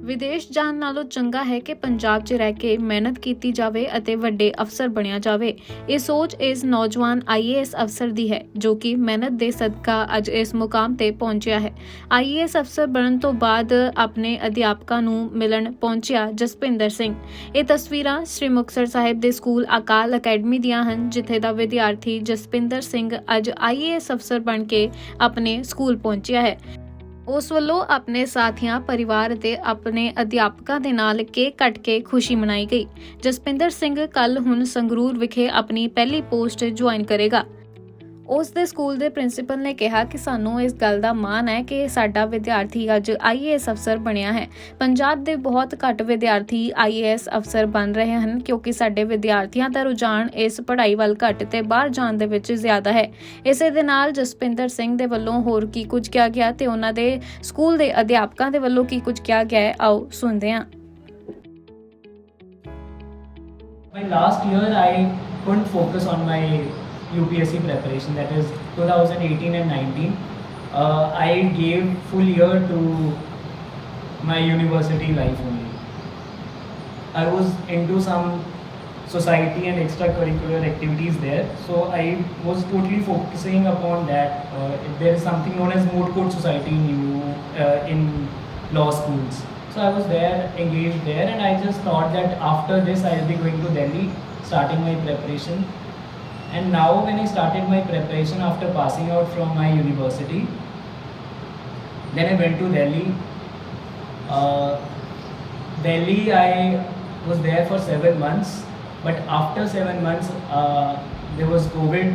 ਵਿਦੇਸ਼ ਜਾਣ ਨਾਲੋਂ ਚੰਗਾ ਹੈ ਕਿ ਪੰਜਾਬ 'ਚ ਰਹਿ ਕੇ ਮਿਹਨਤ ਕੀਤੀ ਜਾਵੇ ਅਤੇ ਵੱਡੇ ਅਫਸਰ ਬਣਿਆ ਜਾਵੇ। ਇਹ ਸੋਚ ਇਸ ਨੌਜਵਾਨ IAS ਅਫਸਰ ਦੀ ਹੈ ਜੋ ਕਿ ਮਿਹਨਤ ਦੇ ਸਦਕਾ ਅੱਜ ਇਸ ਮੁਕਾਮ ਤੇ ਪਹੁੰਚਿਆ ਹੈ। IAS ਅਫਸਰ ਬਣਨ ਤੋਂ ਬਾਅਦ ਆਪਣੇ ਅਧਿਆਪਕਾਂ ਨੂੰ ਮਿਲਣ ਪਹੁੰਚਿਆ ਜਸਪਿੰਦਰ ਸਿੰਘ। ਇਹ ਤਸਵੀਰਾਂ ਸ੍ਰੀ ਮੁਕਤਸਰ ਸਾਹਿਬ ਦੇ ਸਕੂਲ ਅਕਾਲ ਅਕੈਡਮੀ ਦੀਆਂ ਹਨ, ਜਿੱਥੇ ਦਾ ਵਿਦਿਆਰਥੀ ਜਸਪਿੰਦਰ ਸਿੰਘ ਅੱਜ IAS ਅਫਸਰ ਬਣ ਕੇ ਆਪਣੇ ਸਕੂਲ ਪਹੁੰਚਿਆ ਹੈ। ਉਸ ਵੱਲੋਂ ਆਪਣੇ ਸਾਥੀਆਂ, ਪਰਿਵਾਰ ਅਤੇ ਆਪਣੇ ਅਧਿਆਪਕਾਂ ਦੇ ਨਾਲ ਕੇਕ ਕੱਟ ਕੇ ਖੁਸ਼ੀ ਮਨਾਈ ਗਈ। ਜਸਪਿੰਦਰ ਸਿੰਘ ਕੱਲ ਹੁਣ ਸੰਗਰੂਰ ਵਿਖੇ ਆਪਣੀ ਪਹਿਲੀ ਪੋਸਟ ਜੁਆਇਨ ਕਰੇਗਾ। ਉਸ ਦੇ ਸਕੂਲ ਦੇ ਪ੍ਰਿੰਸੀਪਲ ਨੇ ਕਿਹਾ ਕਿ ਸਾਨੂੰ ਇਸ ਗੱਲ ਦਾ ਮਾਣ ਹੈ ਕਿ ਸਾਡਾ ਵਿਦਿਆਰਥੀ ਅੱਜ IAS ਅਫਸਰ ਬਣਿਆ ਹੈ। ਪੰਜਾਬ ਦੇ ਬਹੁਤ ਘੱਟ ਵਿਦਿਆਰਥੀ IAS ਅਫਸਰ ਬਣ ਰਹੇ ਹਨ ਕਿਉਂਕਿ ਸਾਡੇ ਵਿਦਿਆਰਥੀਆਂ ਦਾ ਰੁਝਾਨ ਇਸ ਪੜ੍ਹਾਈ ਵੱਲ ਘੱਟ ਤੇ ਬਾਹਰ ਜਾਣ ਦੇ ਵਿੱਚ ਜ਼ਿਆਦਾ ਹੈ। ਇਸੇ ਦੇ ਨਾਲ ਜਸਪਿੰਦਰ ਸਿੰਘ ਦੇ ਵੱਲੋਂ ਹੋਰ ਕੀ ਕੁਝ ਕਿਹਾ ਗਿਆ ਤੇ ਉਹਨਾਂ ਦੇ ਸਕੂਲ ਦੇ ਅਧਿਆਪਕਾਂ ਦੇ ਵੱਲੋਂ ਕੀ ਕੁਝ ਕਿਹਾ ਗਿਆ ਹੈ, ਆਓ ਸੁਣਦੇ ਹਾਂ। My last year I couldn't focus on my UPSC preparation, that is 2018 and 19. I gave full year to my university life only. I was into some society and extracurricular activities there, so I was totally focusing upon that. There is something known as moot court society in law schools. So I was there, engaged there, and I just thought that after this I'll be going to Delhi, starting my preparation. And now when I started my preparation after passing out from my university, then I went to Delhi. Delhi I was there for 7 months, but after 7 months there was COVID.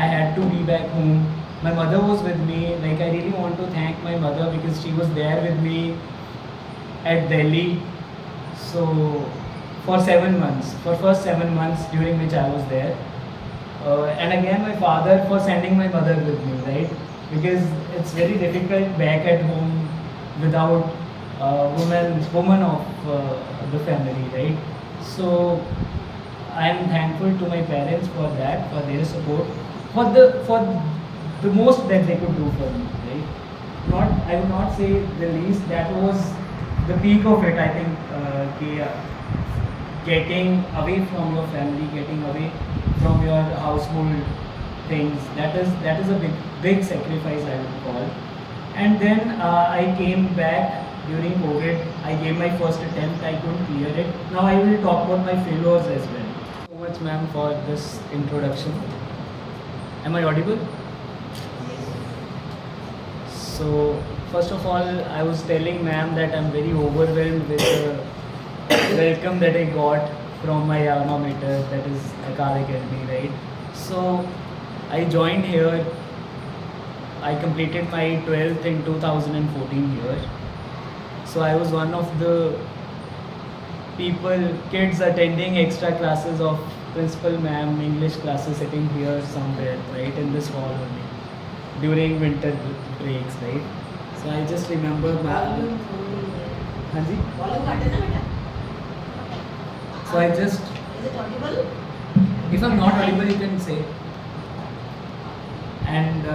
I had to be back home. My mother was with me. Like, I really want to thank my mother because she was there with me at Delhi. So for 7 months, for first 7 months during which I was there. And again my father for sending my mother with me, right? Because it's very difficult back at home without woman of the family, right? So I am thankful to my parents for that, for their support, for the most that they could do for me, right? I would not say the least. That was the peak of it, I think. Getting away from your family, getting away from your household things, that is a big sacrifice, I would call. And then I came back during COVID. I gave my first attempt, I couldn't clear it. Now I will talk about my failures as well. Thank you so much, ma'am, for this introduction. Am I audible? So first of all, I was telling ma'am that I'm very overwhelmed with the welcome that I got from my alma mater, that is Akal Academy, right? So I joined here. I completed my 12th in 2014 here. So I was one of the kids attending extra classes of principal ma'am, English classes, sitting here somewhere, right, in this hall only during winter breaks, right? So I just remember ma'am. Hanji? So I just. Is it audible? If I'm not audible, you can say. And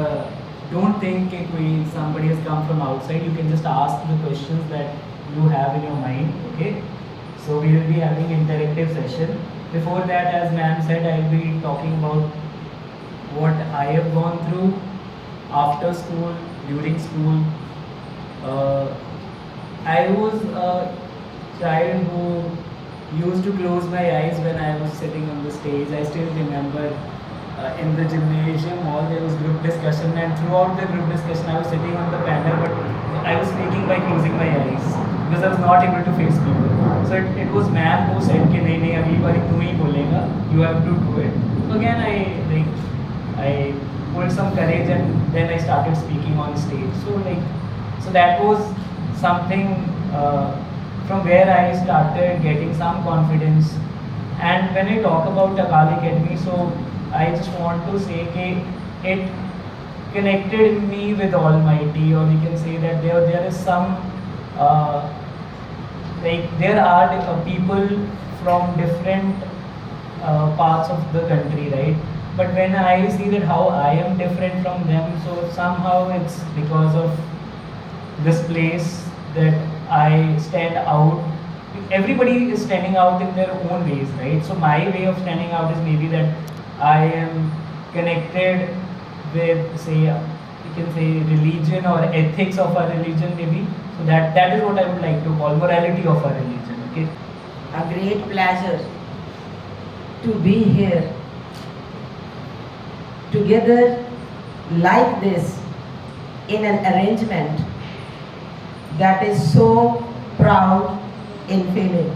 don't think that somebody has come from outside. You can just ask the questions that you have in your mind. Okay. So we will be having interactive session. Before that, as ma'am said, I'll be talking about what I have gone through after school, during school. I was a child who used to close my eyes when I was sitting on the stage. I still remember in the gymnasium hall there was group discussion, and throughout the group discussion I was sitting on the panel, but I was speaking by closing my eyes because I was not able to face people. So it was ma'am who said कि नहीं agli बारी तुम ही बोलेगा, you have to do it. So again I pulled some courage and then I started speaking on stage. So that was something from where I started getting some confidence. And when I talk about Akal Academy, so I just want to say that it connected me with Almighty, or we can say that there is some there are people from different parts of the country, right? But when I see that how I am different from them, so somehow it's because of this place that I stand out. Everybody is standing out in their own ways, right? So my way of standing out is maybe that I am connected with, say, you can say religion or ethics of our religion, maybe. So that is what I would like to call morality of our religion. Okay. A great pleasure to be here together like this in an arrangement that is so proud in feeling.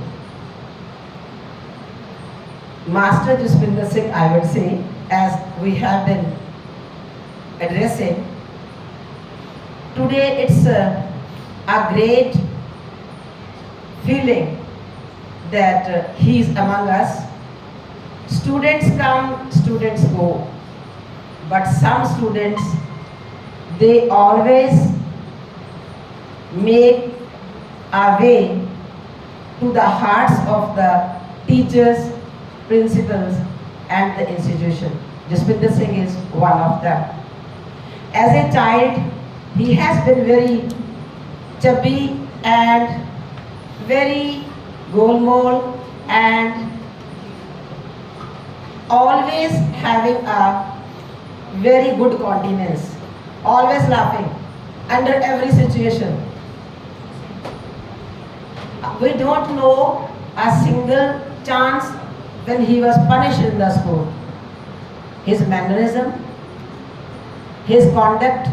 Master Jaspinder Singh, I would say, as we have been addressing, today it's a great feeling that he is among us. Students come, students go, but some students, they always make a way to the hearts of the teachers, principals and the institution. Jaspinder Singh is one of them. As a child, he has been very chubby and very golmol and always having a very good countenance, always laughing under every situation. We don't know a single chance when he was punished in the school. His mannerism, his conduct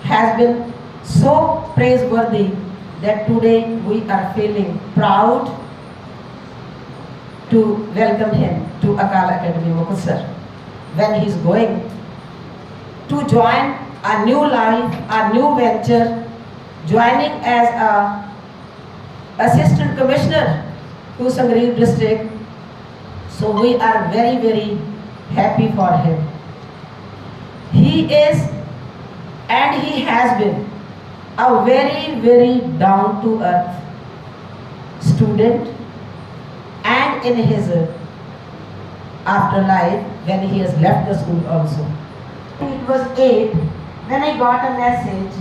has been so praiseworthy that today we are feeling proud to welcome him to Akal Academy Muktsar when he is going to join a new life, a new venture, joining as a assistant commissioner to Sangreal district. So we are very, very happy for him. He is and he has been a very, very down to earth student, and in his afterlife when he has left the school also. It was 8 when I got a message.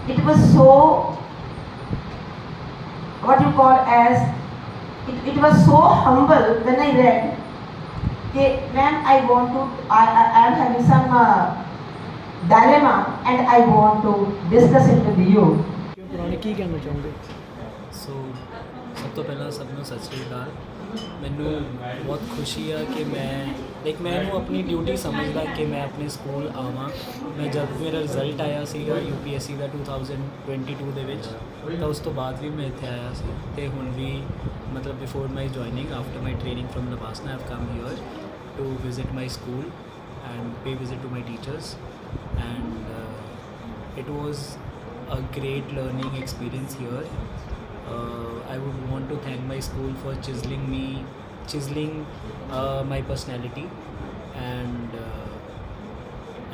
It was so, what you call as, it was so humble when I read, okay, ma'am, I am having some dilemma and I want to discuss it with you. ਕੀ ਕਹਿਣਾ ਚਾਹੁੰਦੇ? ਸੋ ਸਭ ਤੋਂ ਪਹਿਲਾਂ ਸਭ ਨੂੰ ਸਤਿ ਸ਼੍ਰੀ ਅਕਾਲ। ਮੈਨੂੰ ਬਹੁਤ ਖੁਸ਼ੀ ਆ ਕਿ ਮੈਂ ਇਹਨੂੰ ਆਪਣੀ ਡਿਊਟੀ ਸਮਝਦਾ ਕਿ ਮੈਂ ਆਪਣੇ ਸਕੂਲ ਆਵਾਂ। ਮੈਂ ਜਦ ਮੇਰਾ ਰਿਜ਼ਲਟ ਆਇਆ ਸੀਗਾ UPSC ਦਾ 2022 ਦੇ ਵਿੱਚ, ਤਾਂ ਉਸ ਤੋਂ ਬਾਅਦ ਵੀ ਮੈਂ ਇੱਥੇ ਆਇਆ ਸੀ ਅਤੇ ਹੁਣ ਵੀ ਮਤਲਬ before my joining after my training from ਨਵਾਸਨਾ I have come here to visit my school and pay visit to my teachers and it was a great learning experience here. I would want to thank my school for chiseling my personality, and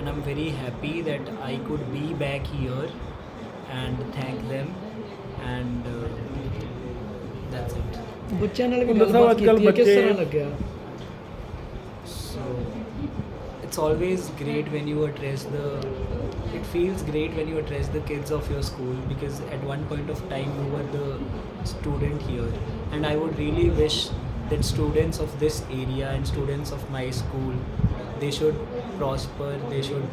I'm very happy that I could be back here and thank them, and that's it. ਬੱਚਿਆਂ ਨਾਲ ਵੀ ਗੱਲਬਾਤ ਕੀਤੀ ਹੈ, ਕਿਸ ਤਰ੍ਹਾਂ ਲੱਗਿਆ? So it's always great when you address it feels great when you address the kids of your school, because at one point of time you were the student here, and I would really wish that students of this area and students of my school, they should prosper, they should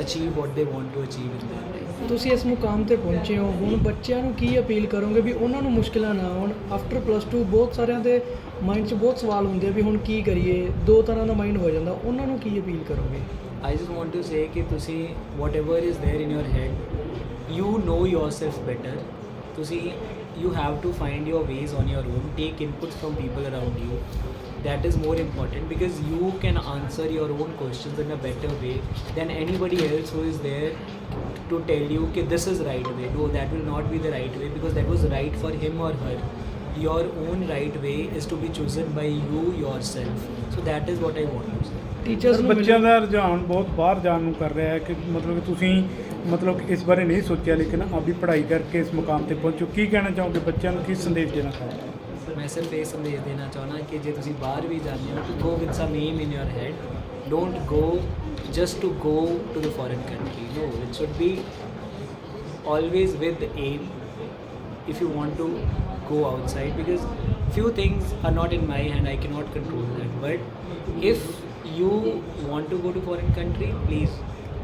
achieve what they want to achieve in their life. ਤੁਸੀਂ ਇਸ ਮੁਕਾਮ ਤੇ ਪਹੁੰਚੇ ਹੋ, ਹੁਣ ਬੱਚਿਆਂ ਨੂੰ ਕੀ appeal ਕਰੋਗੇ ਵੀ ਉਹਨਾਂ ਨੂੰ ਮੁਸ਼ਕਿਲਾਂ ਨਾ ਆਉਣ? ਆਫਟਰ +2 ਬਹੁਤ ਸਾਰਿਆਂ ਦੇ ਮਾਈਂਡ 'ਚ ਬਹੁਤ ਸਵਾਲ ਹੁੰਦੇ ਆ ਵੀ ਹੁਣ ਕੀ ਕਰੀਏ, ਦੋ ਤਰ੍ਹਾਂ ਦਾ ਮਾਈਂਡ ਹੋ ਜਾਂਦਾ, ਉਹਨਾਂ ਨੂੰ ਕੀ ਅਪੀਲ ਕਰੋਗੇ? I just want to say ਕਿ ਤੁਸੀਂ whatever is there in your head, you know yourself better. ਤੁਸੀਂ you have to find your ways on your own, take inputs from people around you. That is more important, because you can answer your own questions in a better way than anybody else who is there to tell you that this is right way. No, that will not be the right way, because that was right for him or her. Your own right way is to be chosen by you yourself. So that is what I want to say. Teachers ਨੂੰ ਬੱਚਿਆਂ ਦਾ ਰੁਝਾਨ ਬਹੁਤ ਬਾਹਰ ਜਾਣ ਨੂੰ ਕਰ ਰਿਹਾ ਹੈ ਕਿ ਮਤਲਬ ਕਿ ਤੁਸੀਂ ਮਤਲਬ ਕਿ ਇਸ ਬਾਰੇ ਨਹੀਂ ਸੋਚਿਆ, ਲੇਕਿਨ ਆਪਦੀ ਪੜ੍ਹਾਈ ਕਰਕੇ ਇਸ ਮੁਕਾਮ ਤੇ ਪਹੁੰਚੋ। ਕੀ ਕਹਿਣਾ ਚਾਹੋਗੇ ਬੱਚਿਆਂ ਨੂੰ, ਕੀ ਸੰਦੇਸ਼ ਦੇਣਾ ਚਾਹੋਗੇ? ਮੈਂ ਸਿਰਫ ਇਹ ਸੰਦੇਸ਼ ਦੇਣਾ ਚਾਹੁੰਦਾ ਕਿ ਜੇ ਤੁਸੀਂ ਬਾਹਰ ਵੀ ਜਾਂਦੇ ਹੋ to go with some aim in your head. Don't go just to go to the foreign country. No, it should be always with the aim if you want to go outside, because few things are not in my hand, I cannot control that. But if you want to go to foreign country, please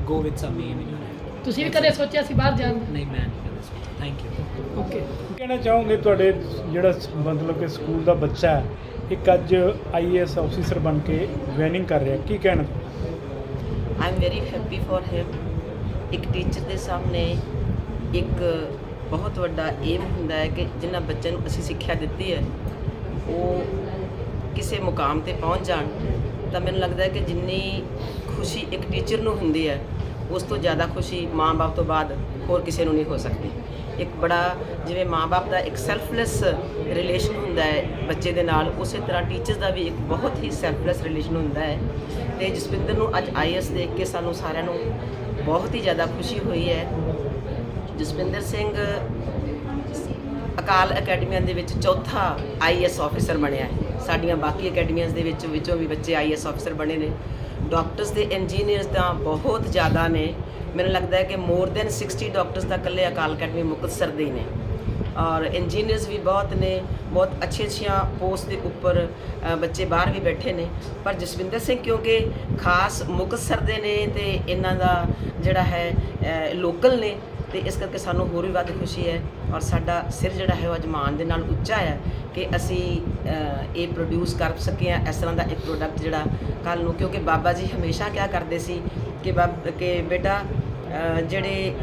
go with some aim in your hand. ਤੁਸੀਂ ਵੀ ਕਦੇ ਸੋਚਿਆ ਸੀ ਬਾਹਰ ਜਾਣ ਦਾ? नहीं, मैं नहीं कर सकता. Thank you. ਓਕੇ ਕੀ ਕਹਿਣਾ ਚਾਹੋਗੇ ਤੁਹਾਡੇ ਜਿਹੜਾ ਮਤਲਬ ਕਿ ਸਕੂਲ ਦਾ ਬੱਚਾ ਹੈ ਇੱਕ ਅੱਜ IAS ਆਫੀਸਰ ਬਣ ਕੇ ਜੁਆਇਨਿੰਗ ਕਰ ਰਿਹਾ, ਕੀ ਕਹਿਣਾ? I am very happy for him. एक टीचर ਦੇ ਸਾਹਮਣੇ ਇੱਕ ਬਹੁਤ ਵੱਡਾ ਏਮ ਹੁੰਦਾ ਹੈ ਕਿ ਜਿਨ੍ਹਾਂ ਬੱਚਿਆਂ ਨੂੰ ਅਸੀਂ ਸਿੱਖਿਆ ਦਿੱਤੀ ਹੈ ਉਹ ਕਿਸੇ ਮੁਕਾਮ ਤੇ ਪਹੁੰਚ ਜਾਣ, ਤਾਂ ਮੈਨੂੰ ਲੱਗਦਾ ਹੈ ਕਿ ਜਿੰਨੀ ਖੁਸ਼ੀ ਇੱਕ ਟੀਚਰ ਨੂੰ ਹੁੰਦੀ ਹੈ ਉਸ ਤੋਂ ਜ਼ਿਆਦਾ ਖੁਸ਼ੀ ਮਾਂ-ਬਾਪ ਤੋਂ ਬਾਅਦ ਹੋਰ ਕਿਸੇ ਨੂੰ ਨਹੀਂ ਹੋ ਸਕਦੀ। ਇੱਕ ਬੜਾ ਜਿਵੇਂ ਮਾਂ-ਬਾਪ ਦਾ ਇੱਕ ਸੈਲਫਲੈਸ ਰਿਲੇਸ਼ਨ ਹੁੰਦਾ ਹੈ ਬੱਚੇ ਦੇ ਨਾਲ, ਉਸੇ ਤਰ੍ਹਾਂ ਟੀਚਰਸ ਦਾ ਵੀ ਇੱਕ ਬਹੁਤ ਹੀ ਸੈਲਫਲੈਸ ਰਿਲੇਸ਼ਨ ਹੁੰਦਾ ਹੈ। ਤੇ ਜਸਵਿੰਦਰ ਨੂੰ ਅੱਜ IAS ਦੇਖ ਕੇ ਸਾਨੂੰ ਸਾਰਿਆਂ ਨੂੰ ਬਹੁਤ ਹੀ ਜ਼ਿਆਦਾ ਖੁਸ਼ੀ ਹੋਈ ਹੈ। ਜਸਵਿੰਦਰ ਸਿੰਘ ਅਕਾਲ ਅਕੈਡਮੀਆਂ ਦੇ ਵਿੱਚ ਚੌਥਾ IAS ਆਫੀਸਰ ਬਣਿਆ ਹੈ। ਸਾਡੀਆਂ ਬਾਕੀ ਅਕੈਡਮੀਆਂ ਦੇ ਵਿੱਚੋਂ ਵੀ ਬੱਚੇ IAS ਆਫੀਸਰ ਬਣੇ ਨੇ। ਡਾਕਟਰਸ ਤੇ ਇੰਜੀਨੀਅਰਸ ਤਾਂ ਬਹੁਤ ਜ਼ਿਆਦਾ ਨੇ, ਮੈਨੂੰ ਲੱਗਦਾ ਹੈ ਕਿ ਮੋਰ ਦੈਨ 60 ਡਾਕਟਰਸ ਤਾਂ ਇਕੱਲੇ ਅਕਾਲ ਅਕੈਡਮੀ ਮੁਕਤਸਰ ਦੇ ਹੀ ਨੇ, ਔਰ ਇੰਜੀਨੀਅਰਸ ਵੀ ਬਹੁਤ ਨੇ, ਬਹੁਤ ਅੱਛੀਆਂ ਪੋਸਟ ਦੇ ਉੱਪਰ ਬੱਚੇ ਬਾਹਰ ਵੀ ਬੈਠੇ ਨੇ। ਪਰ ਜਸਵਿੰਦਰ ਸਿੰਘ ਕਿਉਂਕਿ ਖਾਸ ਮੁਕਤਸਰ ਦੇ ਨੇ ਤੇ ਇਹਨਾਂ ਦਾ ਜਿਹੜਾ ਹੈ ਲੋਕਲ ਨੇ, ਤੇ ਇਸ ਕਰਕੇ ਸਾਨੂੰ ਹੋਰ ਵੀ ਵੱਧ ਖੁਸ਼ੀ ਹੈ। ਔਰ ਸਾਡਾ ਸਿਰ ਜਿਹੜਾ ਹੈ ਉਹ ਅੱਜ ਮਾਣ ਦੇ ਨਾਲ ਉੱਚਾ ਹੈ ਕਿ ਅਸੀਂ ਇਹ ਪ੍ਰੋਡਿਊਸ ਕਰ ਸਕੇ ਹਾਂ ਇਸ ਤਰ੍ਹਾਂ ਦਾ ਇੱਕ ਪ੍ਰੋਡਕਟ ਜਿਹੜਾ ਕੱਲ੍ਹ ਨੂੰ, ਕਿਉਂਕਿ ਬਾਬਾ ਜੀ ਹਮੇਸ਼ਾ ਕਿਹਾ ਕਰਦੇ ਸੀ ਕਿ ਬੇਟਾ ਜਿਹੜੇ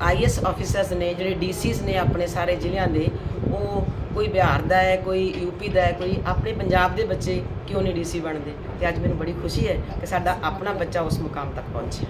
IAS ਆਫੀਸਰਸ ਨੇ, ਜਿਹੜੇ DCs ਨੇ ਆਪਣੇ ਸਾਰੇ ਜ਼ਿਲ੍ਹਿਆਂ ਦੇ, ਉਹ ਕੋਈ ਬਿਹਾਰ ਦਾ ਹੈ, ਕੋਈ UP ਦਾ ਹੈ, ਕੋਈ ਆਪਣੇ ਪੰਜਾਬ ਦੇ ਬੱਚੇ ਕਿਉਂ ਨਹੀਂ DC ਬਣਦੇ। ਤੇ ਅੱਜ ਮੈਨੂੰ ਬੜੀ ਖੁਸ਼ੀ ਹੈ ਕਿ ਸਾਡਾ ਆਪਣਾ ਬੱਚਾ ਉਸ ਮੁਕਾਮ ਤੱਕ ਪਹੁੰਚਿਆ।